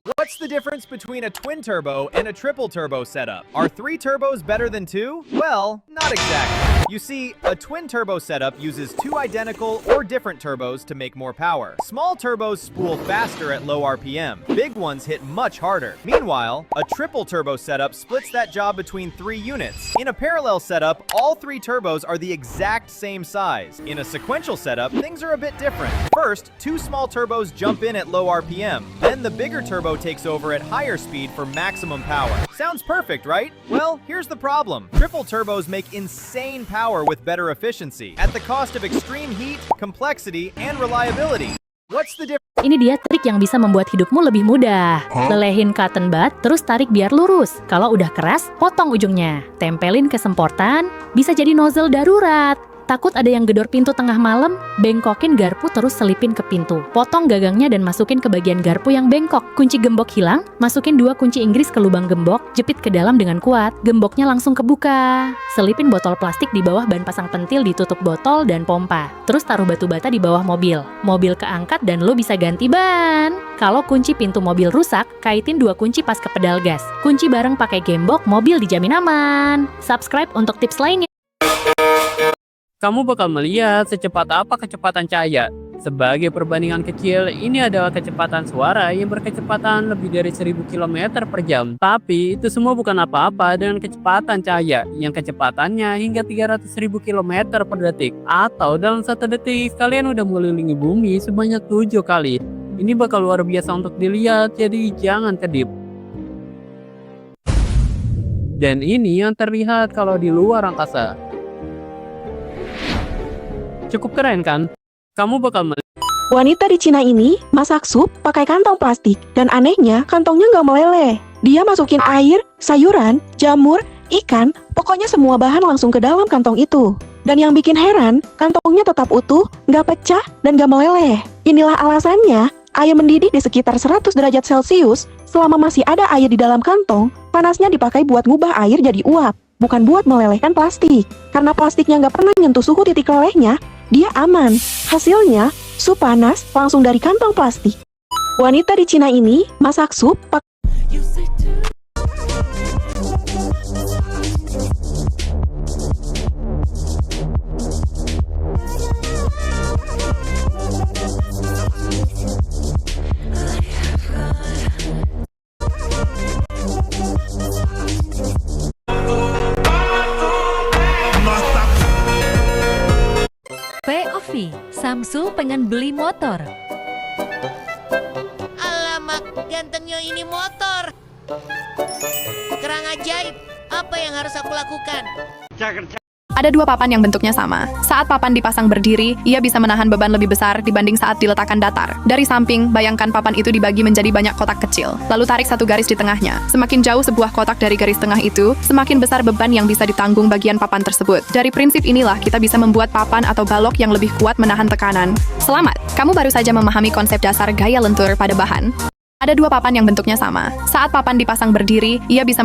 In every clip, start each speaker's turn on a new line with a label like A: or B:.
A: What's the difference between a twin turbo and a triple turbo setup? Are 3 turbos better than 2? Well, not exactly. You see, a twin turbo setup uses 2 identical or different turbos to make more power. Small turbos spool faster at low RPM. Big ones hit much harder. Meanwhile, a triple turbo setup splits that job between 3 units. In a parallel setup, all 3 turbos are the exact same size. In a sequential setup, things are a bit different. First, 2 small turbos jump in at low RPM. Then the bigger turbo takes over at higher speed for maximum power. Sounds perfect, right? Well, here's the problem. Triple turbos make insane power with better efficiency at the cost of extreme heat, complexity, and reliability. What's the difference?
B: Ini dia trik yang bisa membuat hidupmu lebih mudah. Lelehin cotton bud, terus tarik biar lurus. Kalau udah keras, potong ujungnya. Tempelin ke semprotan, bisa jadi nozzle darurat. Takut ada yang gedor pintu tengah malam? Bengkokin garpu terus selipin ke pintu. Potong gagangnya dan masukin ke bagian garpu yang bengkok. Kunci gembok hilang, masukin 2 kunci Inggris ke lubang gembok, jepit ke dalam dengan kuat. Gemboknya langsung kebuka. Selipin botol plastik di bawah ban pasang pentil, ditutup botol dan pompa. Terus taruh batu bata di bawah mobil. Mobil keangkat dan lo bisa ganti ban. Kalau kunci pintu mobil rusak, kaitin 2 kunci pas ke pedal gas. Kunci bareng pakai gembok, mobil dijamin aman. Subscribe untuk tips lainnya.
C: Kamu bakal melihat secepat apa kecepatan cahaya. Sebagai perbandingan kecil, ini adalah kecepatan suara yang berkecepatan lebih dari 1000 km per jam. Tapi itu semua bukan apa-apa dengan kecepatan cahaya yang kecepatannya hingga 300.000 km per detik. Atau dalam 1 detik, kalian udah mengelilingi bumi sebanyak 7 kali. Ini bakal luar biasa untuk dilihat, jadi jangan kedip. Dan ini yang terlihat kalau di luar angkasa. Cukup keren kan? Kamu bakal
D: Wanita di Cina ini masak sup pakai kantong plastik. Dan anehnya, kantongnya nggak meleleh. Dia masukin air, sayuran, jamur, ikan, pokoknya semua bahan langsung ke dalam kantong itu. Dan yang bikin heran, kantongnya tetap utuh, nggak pecah, dan nggak meleleh. Inilah alasannya, air mendidih di sekitar 100 derajat Celcius. Selama masih ada air di dalam kantong, panasnya dipakai buat ngubah air jadi uap. Bukan buat melelehkan plastik. Karena plastiknya nggak pernah nyentuh suhu titik lelehnya, dia aman. Hasilnya, sup panas langsung dari kantong plastik. Wanita di Cina ini masak sup pakai
E: POV, Samsul pengen beli motor.
F: Alamak, gantengnya ini motor. Kerang ajaib, apa yang harus aku lakukan?
G: Ada 2 papan yang bentuknya sama. Saat papan dipasang berdiri, ia bisa menahan beban lebih besar dibanding saat diletakkan datar. Dari samping, bayangkan papan itu dibagi menjadi banyak kotak kecil. Lalu tarik 1 garis di tengahnya. Semakin jauh sebuah kotak dari garis tengah itu, semakin besar beban yang bisa ditanggung bagian papan tersebut. Dari prinsip inilah kita bisa membuat papan atau balok yang lebih kuat menahan tekanan. Selamat, kamu baru saja memahami konsep dasar gaya lentur pada bahan. Ada 2 papan yang bentuknya sama. Saat papan dipasang berdiri, ia bisa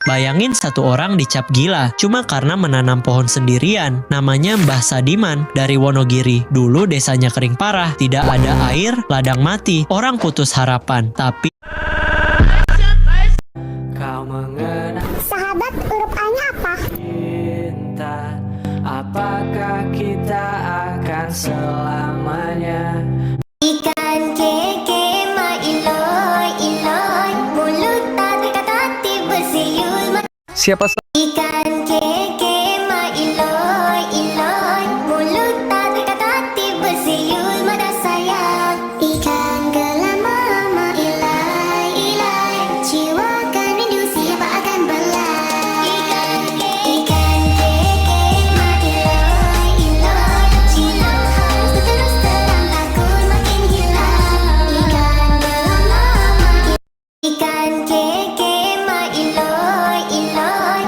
H: Bayangin 1 orang dicap gila cuma karena menanam pohon sendirian. Namanya Mbah Sadiman dari Wonogiri. Dulu desanya kering parah, tidak ada air, ladang mati, orang putus harapan. Tapi
C: kau mengenal
I: Sahabat huruf A-nya apa?
C: cinta. Apakah kita akan selamanya?
I: Ikan keke ma iloy iloy mulut tati katati bersiul.
C: Siapa
I: Ikan keke ma iloy iloy mulut tati katati bersiul mada sayang. Ikan gelam mama ilai ilai jiwa kan rindu siapa akan belai. Ikan keke ma iloy iloy jiwa harus terus terang takut makin hilang. Ikan gelam mama ikan keke ma iloy iloy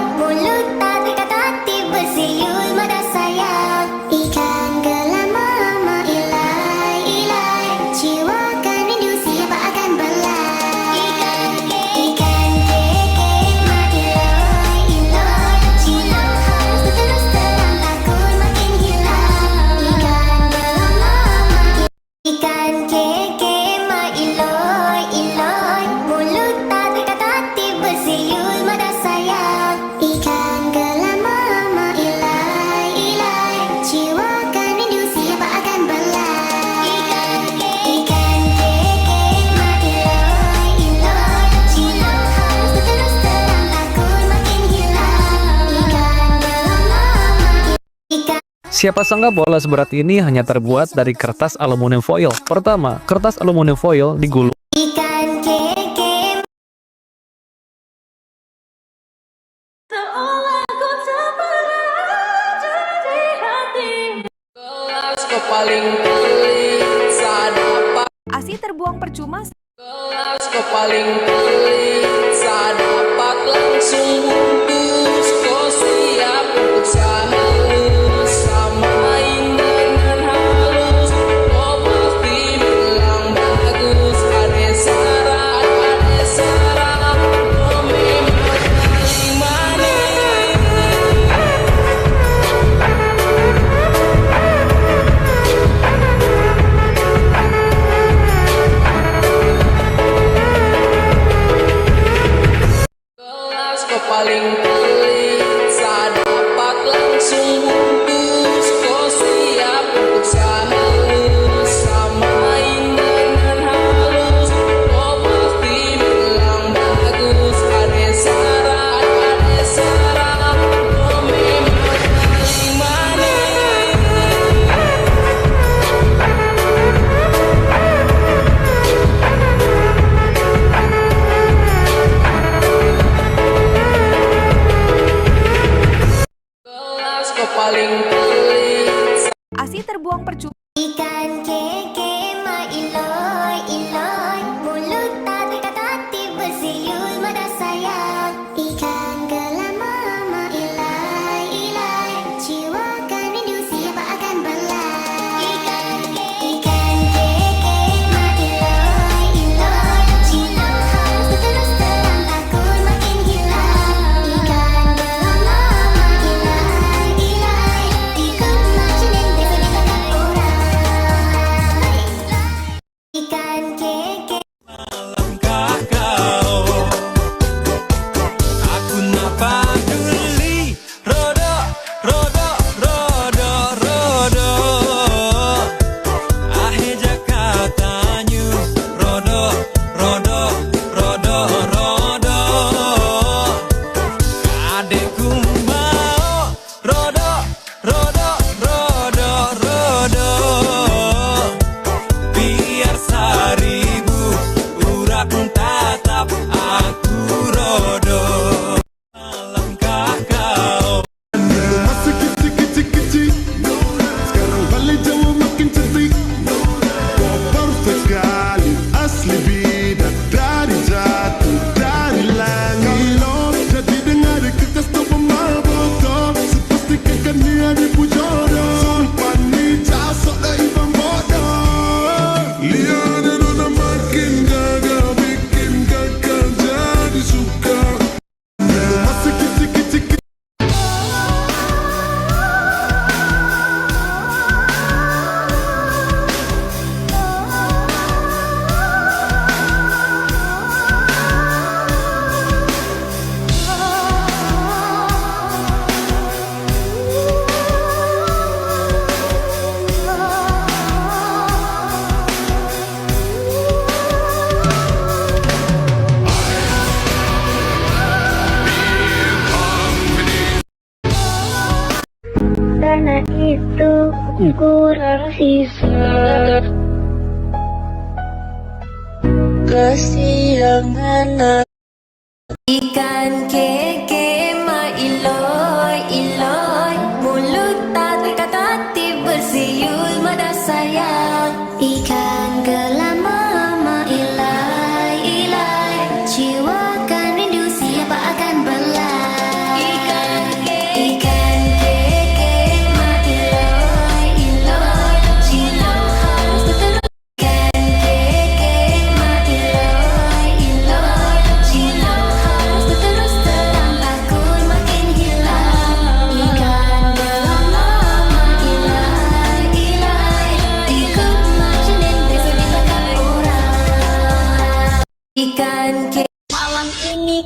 J: Siapa sangka bola seberat ini hanya terbuat dari kertas aluminium foil. Pertama, kertas aluminium foil digulung.
I: Ikan keke.
E: ASI terbuang percuma. ASI terbuang percuma.
I: Ikan keke ma iloy iloy, mulut tak terkata bersiul mata sayang. Ikan gelama ma ilai ilai, jiwakan rindu siapa akan belai. Ikan keke ma iloy iloy, cinta harus terus terang takut makin hilang. Ikan gelama ma ilai ilai, ikut macam yang diseritakan orang. Ikan keke. Karena itu kurang sisa kesiangan. Ikan keke ma iloy iloy, mulut tak terkata bersiul mata sayang. Ikan gelama ma ilai ilai, jiwakan rindu siapa akan belai. Ikan keke ma iloy iloy, cinta harus terus. Ikan keke ma iloy iloy, cinta harus terus terang takut makin hilang. Ikan gelama ma ilai ilai, ikut macam yang diseritakan orang. Ikan keke malam ini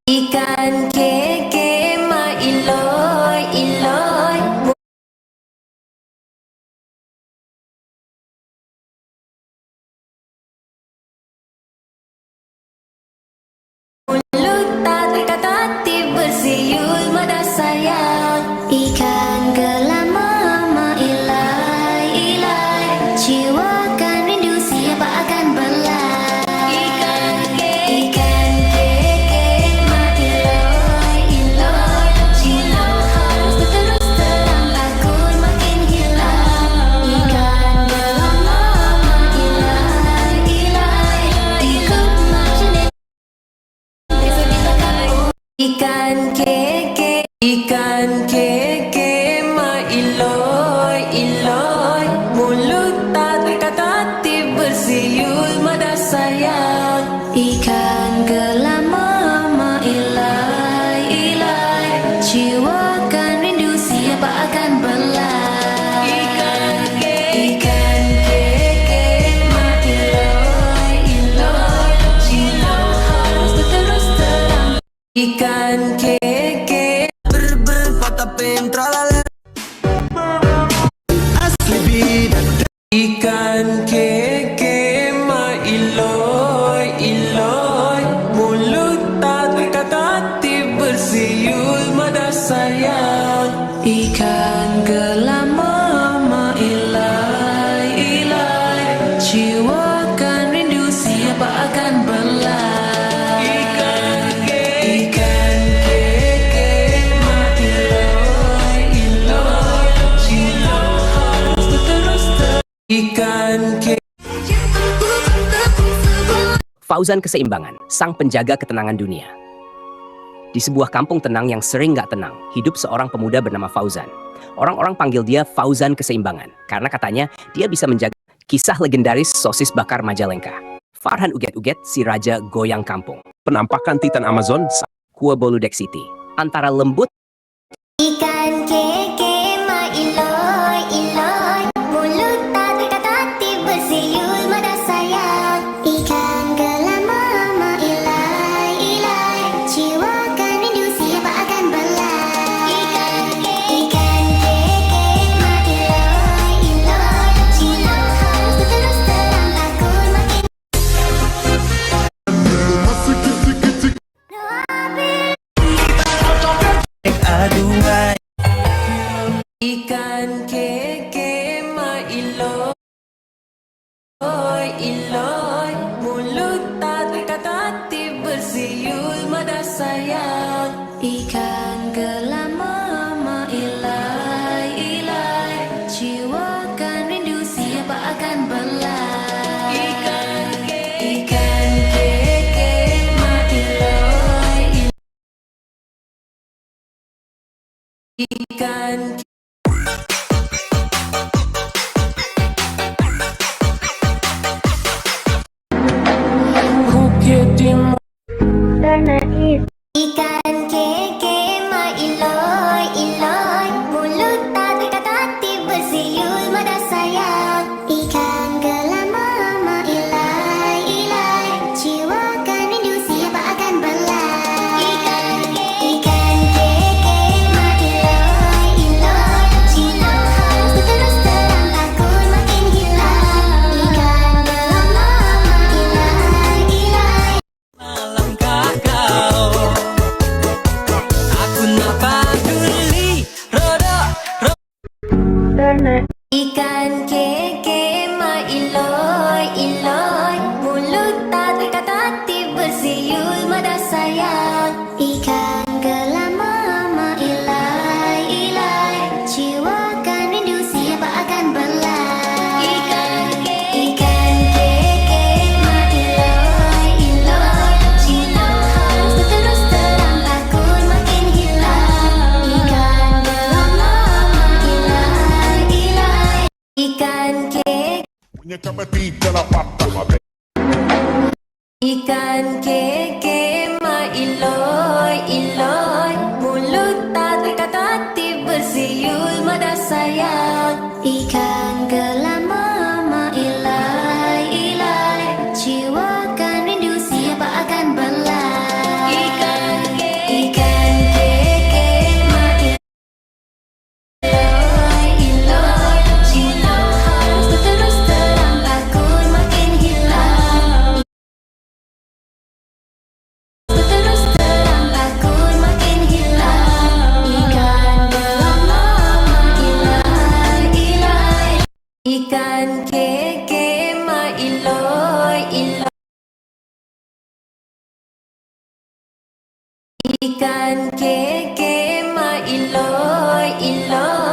I: ikan keke ma iloy iloy, mulut tak terkata bersiul mata Ikan keke, ikan keke, ma iloy, iloy. Mulut tak kata-kata bersiul mada sayang. Ikan gelama, ma ilai, ilai. Jiwa kan rindu siapa akan belai. Ikan keke, ma iloy, iloy. Jiwa harus terus terang. Ikan keke berpatapin tralala. Asli bidan. Ikan keke ma iloy, iloy. Mulut tak kata-kata bersiul mada sayang. Ikan gelama ma ilai, ilai. Jiwa kan rindu siapa akan belai. Ikan keke ma iloy, iloy. Jiwa harus terus ikan keke.
K: Fauzan Keseimbangan, sang penjaga ketenangan dunia. Di sebuah kampung tenang yang sering nggak tenang, hidup seorang pemuda bernama Fauzan. Orang-orang panggil dia Fauzan Keseimbangan, karena katanya dia bisa menjaga. Kisah legendaris sosis bakar Majalengka. Farhan uget-uget, si raja goyang kampung.
L: Penampakan Titan Amazon,
K: Kue Bolu Dek City. Antara lembut,
I: Ikan keke ma iloy, iloy. Mulut tak kata-kata bersiul mada sayang. Ikan gelama ma ilai, ilai. Jiwa kan rindu siapa akan belai. Ikan keke ma iloy, iloy. Jiwa harus terus terang takut makin. Ikan keke ma iloy, iloy. Mulut tak kata-kata bersiul mada sayang. Ikan gelama ma ilai, ilai. Jiwa kan rindu siapa akan belai. Ikan keke ma iloy, ikan Ikan keke ma iloy, iloy. Mulut tak kata-kata bersiul mada sayang. Ikan gelama ma ilai, ilai. Jiwa kan rindu siapa akan belai. Ikan keke ma iloy, iloy. Jiwa harus terus terang takut makin hilang. Ikan gelama ma ilai, ilai.
K: Malangkah kau, aku nak peduli.
I: Ikan keke ma iloy, iloy. Mulut tak kata-kata bersiul mada sayang. Ikan gelama ma ilai, ilai. Jiwa kan rindu siapa akan belai. Ikan keke ma iloy, iloy. Jiwa harus terus terang takut makin hilang. Ikan gelama ma ilai, ilai. Ikan keke Ikan keke ma iloy, iloy. Mulut tak kata-kata bersiul mada sayang. Ikan gelama ma ilai, ilai. Jiwa kan rindu siapa akan belai. Ikan keke ma iloy, iloy. Jiwa harus terus terang takut makin hilang. Terus terang takut makin hilang. Ikan gelama ma ilai, ilai. Ikan keke ma iloy, iloy. Ikan keke ma iloy, iloy.